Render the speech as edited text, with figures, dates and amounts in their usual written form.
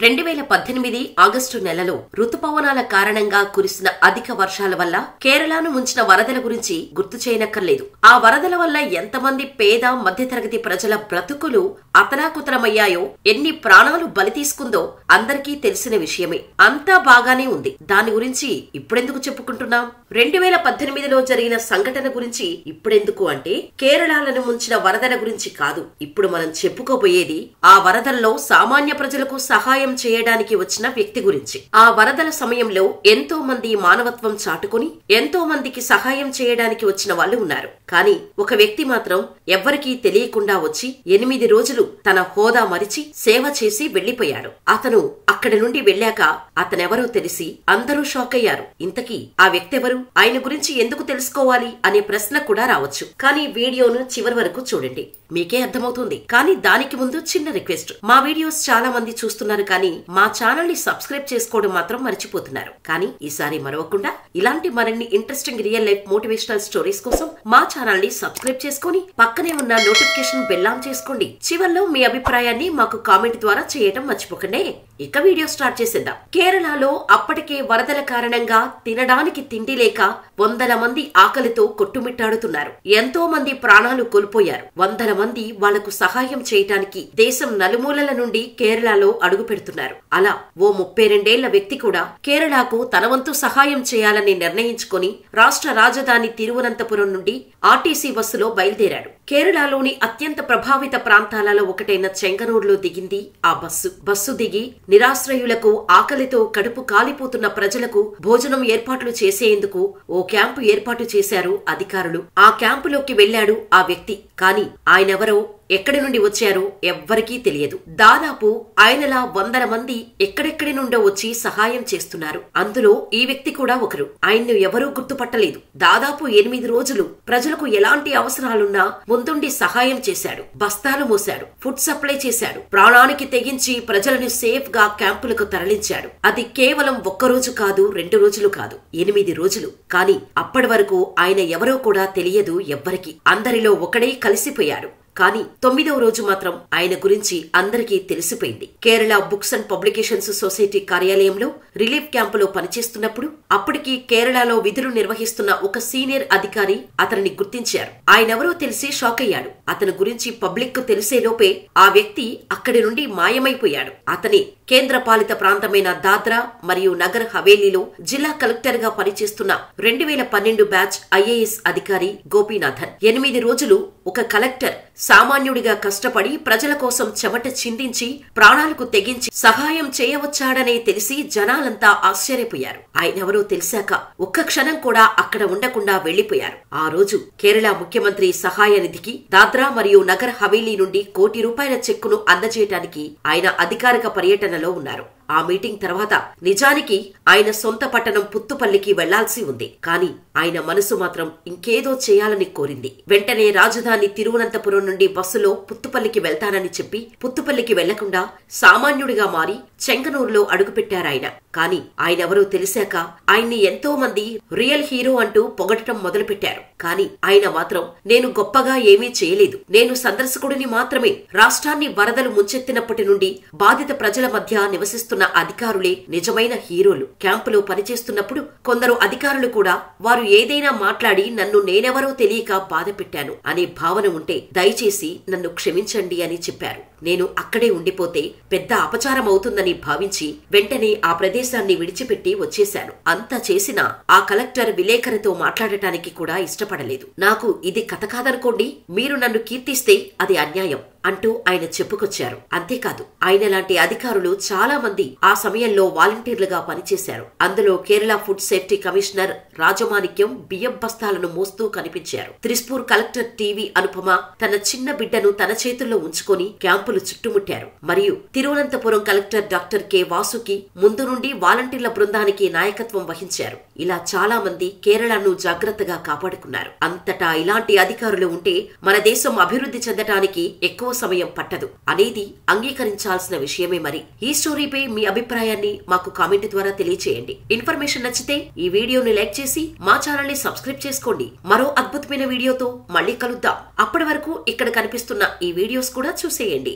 2018 August నెలలో రుతుపవనాల కారణంగా కురిసిన అధిక వర్షాల వల్ల కేరళను ముంచిన వరదల గురించి గుర్తు చేయనక్కర్లేదు. ఆ వరదల వల్ల ఎంతమంది పేద మధ్యతరగతి ప్రజల బ్రతుకులు అతలాకుతలమయ్యాయో, ఎన్ని ప్రాణాలు బలి తీసుకుందో అందరికీ తెలిసిన విషయమే. అంతా బాగానే ఉంది. దాని గురించి ఇప్పుడెందుకు చెప్పుకుంటున్నాం? 2018లో జరిగిన సంఘటన గురించి ఇప్పుడెందుకు అంటే, కేరళను ముంచిన వరదల గురించి కాదు. ఇప్పుడు మనం చెప్పుకోబోయేది ఆ వరదల్లో సామాన్య ప్రజలకు సహాయం చేయడానికి వచ్చిన వ్యక్తి గురించి. ఆ వరదల సమయంలో ఎంతో మంది మానవత్వం చాటుకుని ఎంతో మందికి సహాయం చేయడానికి వచ్చిన వాళ్ళు ఉన్నారు. కానీ ఒక వ్యక్తి మాత్రం ఎవ్వరికీ తెలియకుండా వచ్చి 8 రోజులు తన హోదా మరిచి సేవ చేసి వెళ్లిపోయాడు. అతను అక్కడి నుండి వెళ్ళాక అతనెవరో తెలిసి అందరూ షాక్ అయ్యారు. ఇంతకీ ఆ వ్యక్తి ఎవరు? ఆయన గురించి ఎందుకు తెలుసుకోవాలి అనే ప్రశ్న కూడా రావచ్చు. కానీ వీడియోను చివరి వరకు చూడండి, మీకే అర్థమవుతుంది. కానీ దానికి ముందు చిన్న రిక్వెస్ట్. మా వీడియోస్ చాలా మంది చూస్తున్నారు కానీ మా ఛానల్ ని సబ్స్క్రైబ్ చేసుకోవడం మాత్రం మర్చిపోతున్నారు. కానీ ఈసారి మరవకుండా ఇలాంటి మరిన్ని interesting real life motivational stories కోసం మా ఛానల్ ని సబ్స్క్రైబ్ చేసుకుని పక్కనే ఉన్న నోటిఫికేషన్ బెల్ ఆన్ చేసుకోండి. చివర్లో మీ అభిప్రాయాన్ని మాకు కామెంట్ ద్వారా చేయడం మర్చిపోకండి. ఇక వీడియో స్టార్ట్ చేసేద్దాం. కేరళలో అప్పటికే వరదల కారణంగా తినడానికి తిండి లేక వందల మంది ఆకలితో కొట్టుమిట్టాడుతున్నారు. ఎంతో మంది ప్రాణాలు కోల్పోయారు. వందల మంది వాళ్లకు సహాయం చేయటానికి దేశం నలుమూలల నుండి కేరళలో అడుగు పెడుతున్నారు. అలా ఓ 32 వ్యక్తి కూడా కేరళకు తన వంతు సహాయం చేయాలని నిర్ణయించుకుని రాష్ట్ర రాజధాని తిరువనంతపురం నుండి ఆర్టీసీ బస్సులో బయలుదేరాడు. కేరళలోని అత్యంత ప్రభావిత ప్రాంతాలలో ఒకటైన చెంగనూరులో దిగింది ఆ బస్సు దిగి నిరాశ్రయులకు, ఆకలితో కడుపు కాలిపోతున్న ప్రజలకు భోజనం ఏర్పాట్లు చేసేందుకు ఓ క్యాంపు ఏర్పాటు చేశారు అధికారులు. ఆ క్యాంపులోకి వెళ్లాడు ఆ వ్యక్తి. కానీ ఆయనెవరో, ఎక్కడి నుండి వచ్చారో ఎవ్వరికీ తెలియదు. దాదాపు ఆయనలా వందల మంది ఎక్కడెక్కడి నుండో వచ్చి సహాయం చేస్తున్నారు. అందులో ఈ వ్యక్తి కూడా ఒకరు. ఆయన్ను ఎవరూ గుర్తుపట్టలేదు. దాదాపు 8 రోజులు ప్రజలకు ఎలాంటి అవసరాలున్నా ముందుండి సహాయం చేశాడు. బస్తాలు మోశాడు, ఫుడ్ సప్లై చేశాడు, ప్రాణానికి తెగించి ప్రజలను సేఫ్ గా క్యాంపులకు తరలించాడు. అది కేవలం 1 రోజు కాదు, 2 రోజులు కాదు, 8 రోజులు. కానీ అప్పటి వరకు ఆయన ఎవరో కూడా తెలియదు ఎవ్వరికి. అందరిలో ఒకడే కలిసిపోయాడు. కానీ 9వ రోజు మాత్రం ఆయన గురించి అందరికీ తెలిసిపోయింది. Kerala books and publications society కార్యాలయంలో రిలీఫ్ క్యాంపులో పనిచేస్తున్నప్పుడు అప్పటికి కేరళలో విధులు నిర్వహిస్తున్న ఒక సీనియర్ అధికారి అతనిని గుర్తించారు. ఆయనెవరో తెలిసి షాక్ అయ్యాడు. అతని గురించి పబ్లిక్ కు తెలిసేలోపే ఆ వ్యక్తి అక్కడి నుండి మాయమైపోయాడు. అతని కేంద్ర పాలిత ప్రాంతమైన దాద్రా మరియు నగర్ హవేలీలో జిల్లా కలెక్టర్ గా పనిచేస్తున్న 2012 బ్యాచ్ ఐఏఎస్ అధికారి గోపీనాథన్. 8 రోజులు ఒక కలెక్టర్ సామాన్యుడిగా కష్టపడి ప్రజల కోసం చెమట చిందించి ప్రాణాలకు తెగించి సహాయం చేయవచ్చాడనే తెలిసి జనాలంతా ఆశ్చర్యపోయారు. ఆయనెవరో తెలిసాక ఒక్క క్షణం కూడా అక్కడ ఉండకుండా వెళ్లిపోయారు. ఆ రోజు కేరళ ముఖ్యమంత్రి సహాయ నిధికి దాద్రా మరియు నగర్ హవేలీ నుండి ₹1 కోటి చెక్కును అందజేయడానికి ఆయన అధికారిక పర్యటనలో ఉన్నారు. ఆ మీటింగ్ తర్వాత నిజానికి ఆయన సొంత పట్టణం పుత్తుపల్లికి వెళ్లాల్సి ఉంది. కానీ ఆయన మనసు మాత్రం ఇంకేదో చేయాలని కోరింది. వెంటనే రాజధాని తిరువనంతపురం నుండి బస్సులో పుత్తుపల్లికి వెళ్తానని చెప్పి పుత్తుపల్లికి వెళ్లకుండా సామాన్యుడిగా మారి చెంగనూరులో అడుగుపెట్టారాయన. కానీ ఆయనెవరో తెలిసాక ఆయన్ని ఎంతో మంది రియల్ హీరో అంటూ పొగడటం మొదలుపెట్టారు. కానీ ఆయన మాత్రం, నేను గొప్పగా ఏమీ చేయలేదు, నేను సందర్శకుడిని మాత్రమే. రాష్ట్రాన్ని వరదలు ముంచెత్తినప్పటి నుండి బాధిత ప్రజల మధ్య నివసిస్తున్న అధికారులే నిజమైన హీరోలు. క్యాంపులో పనిచేస్తున్నప్పుడు కొందరు అధికారులు కూడా వారు ఏదైనా మాట్లాడి నన్ను నేనెవరో తెలియక బాధ పెట్టాను అనే భావన ఉంటే దయచేసి నన్ను క్షమించండి అని చెప్పారు. నేను అక్కడే ఉండిపోతే పెద్ద అపచారం అవుతుందని భావించి వెంటనే ఆ ప్రదేశాన్ని విడిచిపెట్టి వచ్చేశాను. అంతా చేసినా ఆ కలెక్టర్ విలేకరితో మాట్లాడటానికి కూడా ఇష్టపడలేదు. నాకు ఇది కథ కాదనుకోండి, మీరు నన్ను కీర్తిస్తే అది అన్యాయం అంటూ ఆయన చెప్పుకొచ్చారు. అంతేకాదు, ఆయన లాంటి అధికారులు చాలా మంది ఆ సమయంలో వాలంటీర్లుగా పనిచేశారు. అందులో Kerala food safety commissioner Rajamanikyam బియ్యం బస్తాలను మోస్తూ కనిపించారు. త్రిస్పూర్ కలెక్టర్ టీవీ అనుపమ తన చిన్న బిడ్డను తన చేతుల్లో ఉంచుకొని క్యాంపులు చుట్టుముట్టారు. మరియు Thiruvananthapuram collector doctor K Vasuki ముందు నుండి వాలంటీర్ల బృందానికి నాయకత్వం వహించారు. ఇలా చాలా మంది కేరళను జాగ్రత్తగా కాపాడుకున్నారు. అంతటా ఇలాంటి అధికారులు ఉంటే మన దేశం అభివృద్ధి చెందటానికి ఎక్కువ సమయం పట్టదు అనేది అంగీకరించాల్సిన విషయమే. మరి ఈ స్టోరీపై మీ అభిప్రాయాన్ని మాకు కామెంట్ ద్వారా తెలియచేయండి. ఇన్ఫర్మేషన్ నచ్చితే ఈ వీడియోని లైక్ చేసి మా ఛానల్ ని సబ్స్క్రైబ్ చేసుకోండి. మరో అద్భుతమైన వీడియోతో మళ్ళీ కలుద్దాం. అప్పటి వరకు ఇక్కడ కనిపిస్తున్న ఈ వీడియోస్ కూడా చూసేయండి.